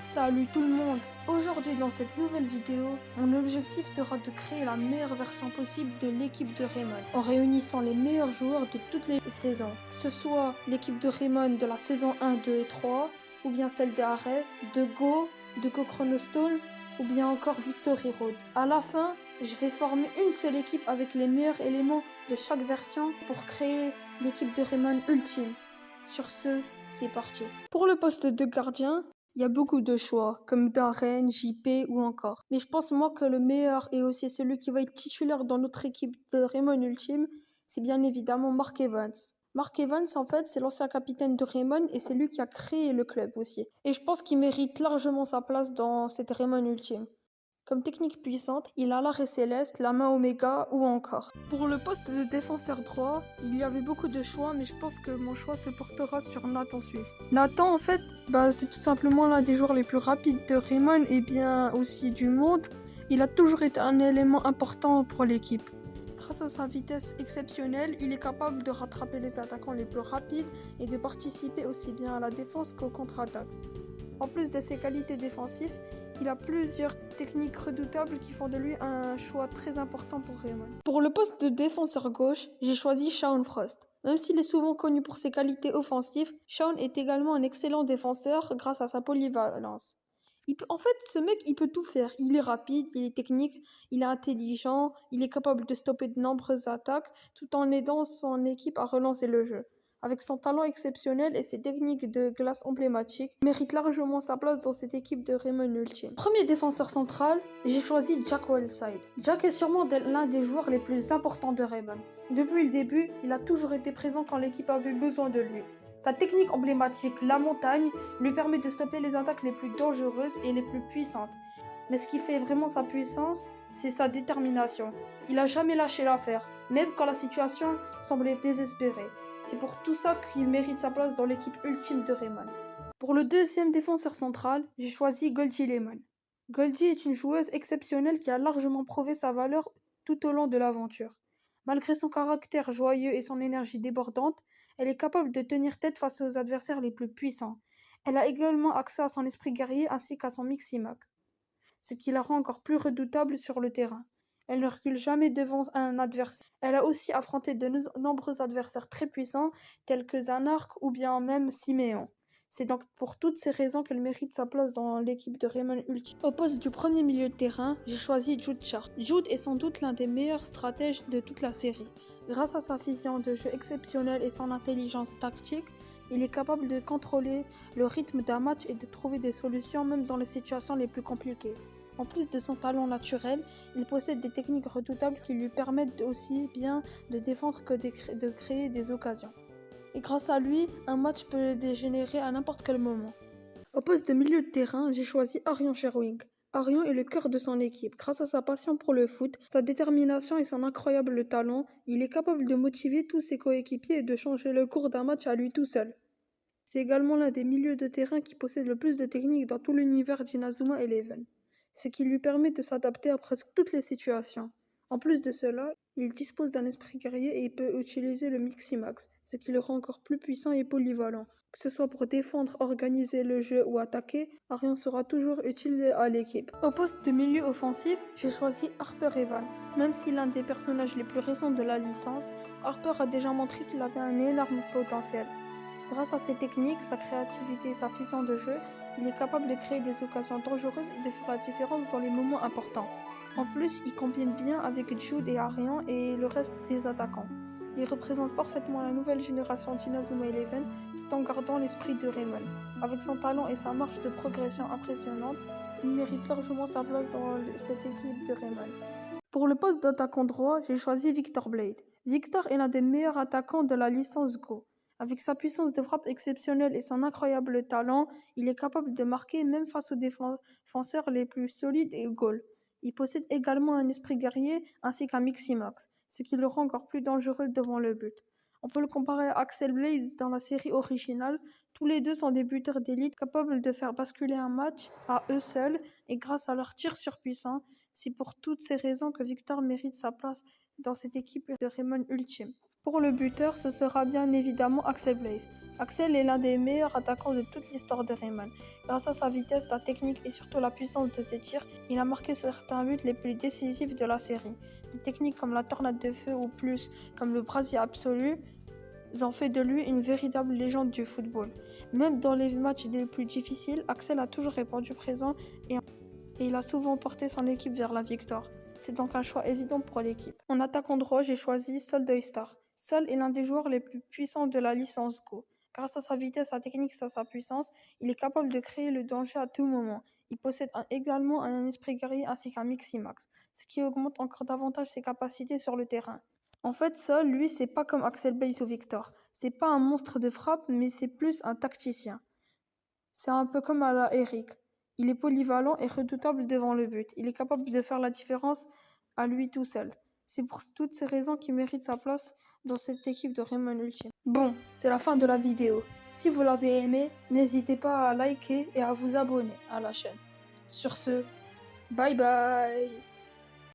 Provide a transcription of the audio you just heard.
Salut tout le monde! Aujourd'hui dans cette nouvelle vidéo, mon objectif sera de créer la meilleure version possible de l'équipe de Raymond en réunissant les meilleurs joueurs de toutes les saisons, que ce soit l'équipe de Raymond de la saison 1, 2 et 3, ou bien celle de Ares, de Go Chronostone, ou bien encore Victory Road. À la fin, je vais former une seule équipe avec les meilleurs éléments de chaque version pour créer l'équipe de Raymond ultime. Sur ce, c'est parti. Pour le poste de gardien, il y a beaucoup de choix, comme Darren, JP ou encore. Mais je pense moi que le meilleur et aussi celui qui va être titulaire dans notre équipe de Raymond Ultime, c'est bien évidemment Mark Evans. Mark Evans, en fait, c'est l'ancien capitaine de Raymond et c'est lui qui a créé le club aussi. Et je pense qu'il mérite largement sa place dans cette Raymond Ultime. Comme technique puissante, il a l'arrêt céleste, la main Oméga ou encore. Pour le poste de défenseur droit, il y avait beaucoup de choix, mais je pense que mon choix se portera sur Nathan Swift. Nathan, en fait, c'est tout simplement l'un des joueurs les plus rapides de Raymond et bien aussi du monde. Il a toujours été un élément important pour l'équipe. Grâce à sa vitesse exceptionnelle, il est capable de rattraper les attaquants les plus rapides et de participer aussi bien à la défense qu'au contre-attaque. En plus de ses qualités défensives, il a plusieurs techniques redoutables qui font de lui un choix très important pour Raymond. Pour le poste de défenseur gauche, j'ai choisi Shaun Frost. Même s'il est souvent connu pour ses qualités offensives, Shaun est également un excellent défenseur grâce à sa polyvalence. En fait, ce mec, il peut tout faire. Il est rapide, il est technique, il est intelligent, il est capable de stopper de nombreuses attaques tout en aidant son équipe à relancer le jeu. Avec son talent exceptionnel et ses techniques de glace emblématiques, il mérite largement sa place dans cette équipe de Raymond Ultime. Premier défenseur central, j'ai choisi Jack Whiteside. Jack est sûrement l'un des joueurs les plus importants de Raymond. Depuis le début, il a toujours été présent quand l'équipe avait besoin de lui. Sa technique emblématique, la montagne, lui permet de stopper les attaques les plus dangereuses et les plus puissantes. Mais ce qui fait vraiment sa puissance, c'est sa détermination. Il n'a jamais lâché l'affaire, même quand la situation semblait désespérée. C'est pour tout ça qu'il mérite sa place dans l'équipe ultime de Raymond. Pour le deuxième défenseur central, j'ai choisi Goldie Lemon. Goldie est une joueuse exceptionnelle qui a largement prouvé sa valeur tout au long de l'aventure. Malgré son caractère joyeux et son énergie débordante, elle est capable de tenir tête face aux adversaires les plus puissants. Elle a également accès à son esprit guerrier ainsi qu'à son Miximax, ce qui la rend encore plus redoutable sur le terrain. Elle ne recule jamais devant un adversaire. Elle a aussi affronté de nombreux adversaires très puissants, tels que Zanark ou bien même Siméon. C'est donc pour toutes ces raisons qu'elle mérite sa place dans l'équipe de Raymond Ultime. Au poste du premier milieu de terrain, j'ai choisi Jude Sharp. Jude est sans doute l'un des meilleurs stratèges de toute la série. Grâce à sa vision de jeu exceptionnelle et son intelligence tactique, il est capable de contrôler le rythme d'un match et de trouver des solutions même dans les situations les plus compliquées. En plus de son talent naturel, il possède des techniques redoutables qui lui permettent aussi bien de défendre que de créer des occasions. Et grâce à lui, un match peut dégénérer à n'importe quel moment. Au poste de milieu de terrain, j'ai choisi Arion Sherwing. Arion est le cœur de son équipe. Grâce à sa passion pour le foot, sa détermination et son incroyable talent, il est capable de motiver tous ses coéquipiers et de changer le cours d'un match à lui tout seul. C'est également l'un des milieux de terrain qui possède le plus de techniques dans tout l'univers d'Inazuma Eleven, ce qui lui permet de s'adapter à presque toutes les situations. En plus de cela, il dispose d'un esprit guerrier et il peut utiliser le Miximax, ce qui le rend encore plus puissant et polyvalent. Que ce soit pour défendre, organiser le jeu ou attaquer, Arion sera toujours utile à l'équipe. Au poste de milieu offensif, j'ai choisi Harper Evans. Même si l'un des personnages les plus récents de la licence, Harper a déjà montré qu'il avait un énorme potentiel. Grâce à ses techniques, sa créativité et sa vision de jeu, il est capable de créer des occasions dangereuses et de faire la différence dans les moments importants. En plus, il combine bien avec Jude et Arian et le reste des attaquants. Il représente parfaitement la nouvelle génération d'Inazuma Eleven tout en gardant l'esprit de Raymond. Avec son talent et sa marge de progression impressionnante, il mérite largement sa place dans cette équipe de Raymond. Pour le poste d'attaquant droit, j'ai choisi Victor Blade. Victor est l'un des meilleurs attaquants de la licence Go. Avec sa puissance de frappe exceptionnelle et son incroyable talent, il est capable de marquer même face aux défenseurs les plus solides et goals. Il possède également un esprit guerrier ainsi qu'un Miximax, ce qui le rend encore plus dangereux devant le but. On peut le comparer à Axel Blaze dans la série originale. Tous les deux sont des buteurs d'élite capables de faire basculer un match à eux seuls et grâce à leur tir surpuissant. C'est pour toutes ces raisons que Victor mérite sa place dans cette équipe de Raymond Ultime. Pour le buteur, ce sera bien évidemment Axel Blaze. Axel est l'un des meilleurs attaquants de toute l'histoire de Rayman. Grâce à sa vitesse, sa technique et surtout la puissance de ses tirs, il a marqué certains buts les plus décisifs de la série. Des techniques comme la tornade de feu ou plus comme le brasier absolu ont fait de lui une véritable légende du football. Même dans les matchs les plus difficiles, Axel a toujours répondu présent et il a souvent porté son équipe vers la victoire. C'est donc un choix évident pour l'équipe. En attaquant droit, j'ai choisi Sol Star. Sol est l'un des joueurs les plus puissants de la licence Go. Grâce à sa vitesse, sa technique et à sa puissance, il est capable de créer le danger à tout moment. Il possède également un esprit guerrier ainsi qu'un Miximax, ce qui augmente encore davantage ses capacités sur le terrain. En fait, Sol, lui, c'est pas comme Axel Blaze ou Victor. C'est pas un monstre de frappe, mais c'est plus un tacticien. C'est un peu comme à la Eric. Il est polyvalent et redoutable devant le but. Il est capable de faire la différence à lui tout seul. C'est pour toutes ces raisons qu'il mérite sa place dans cette équipe de Rayman Ultimate. Bon, c'est la fin de la vidéo. Si vous l'avez aimé, n'hésitez pas à liker et à vous abonner à la chaîne. Sur ce, bye bye!